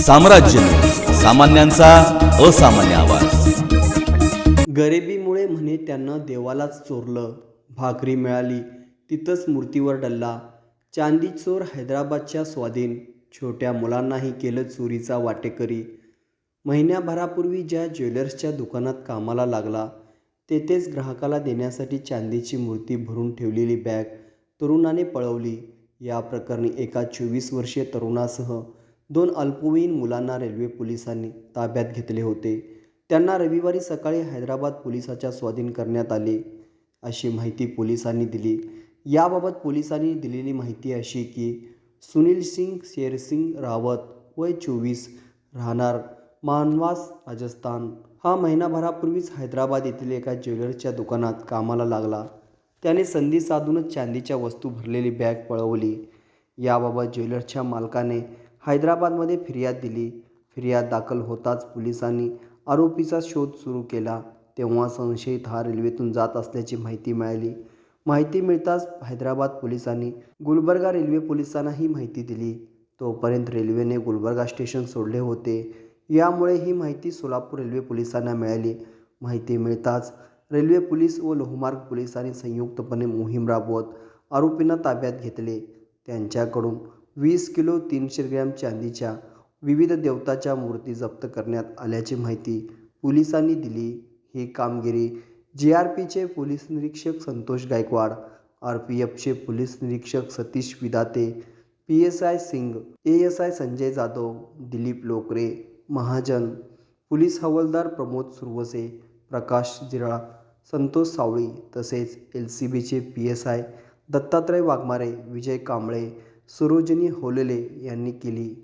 साम्राज्य, सामान्यांचा असामान्य आवाज। गरिबीमुळे म्हणे त्यांना देवालाच चोरलं, भाकरी मिळाली तिथंच मूर्तीवर डल्ला। चांदी चोर हैदराबादच्या स्वाधीन, छोट्या मुलांनाही केलं चोरीचा वाटेकरी। महिन्याभरापूर्वी ज्या ज्वेलर्सच्या दुकानात कामाला लागला, तेथेच ग्राहकाला देण्यासाठी चांदीची मूर्ती भरून ठेवलेली बॅग तरुणाने पळवली। या प्रकरणी एका 24 वर्षीय तरुणासह 2 अल्पवयीन मुलांना रेल्वे पोलिसांनी ताब्यात घेतले होते। त्यांना रविवारी सकाळी हैदराबाद पोलिसाच्या स्वाधीन करण्यात आले, अशी माहिती पोलिसांनी दिली। याबाबत पोलिसांनी दिलेली माहिती अशी की सुनील सिंग शेरसिंग रावत, वय 24, राहणार मानवास, राजस्थान, हा महिनाभरापूर्वीच हैदराबाद येथील एका ज्वेलर्सच्या दुकानात कामाला लागला। त्याने संधी साधूनच चांदीच्या वस्तू भरलेली बॅग पळवली। याबाबत ज्वेलर्सच्या मालकाने हैदराबादमध्ये फिर्याद दिली। फिर्याद दाखल होताच पोलिसांनी आरोपीचा शोध सुरू केला। तेव्हा संशयित हा रेल्वेतून जात असल्याची माहिती मिळाली। माहिती मिळताच हैदराबाद पोलिसांनी गुलबर्गा रेल्वे पोलिसांना ही माहिती दिली। तोपर्यंत रेल्वेने गुलबर्गा स्टेशन सोडले होते। यामुळे ही माहिती सोलापूर रेल्वे पोलिसांना मिळाली। माहिती मिळताच रेल्वे पोलीस व लोहमार्ग पोलिसांनी संयुक्तपणे मोहीम राबवत आरोपींना ताब्यात घेतले। त्यांच्याकडून 20 किलो 300 ग्रॅम चांदीच्या विविध देवताच्या मूर्ती जप्त करण्यात आल्याची माहिती पोलिसांनी दिली। ही कामगिरी GRPचे पोलीस निरीक्षक संतोष गायकवाड, RPFचे पोलीस निरीक्षक Satish Vidate, PSI Singh, ASI Sanjay Jadhav, Dilip Lokare Mahajan, police हवालदार प्रमोद सुरवसे, प्रकाश जिराळ, संतोष सावळी तसेच LCBचे PSI दत्तात्रय वाघमारे, विजय कांबळे, सरोजिनी होलेले यांनी केली।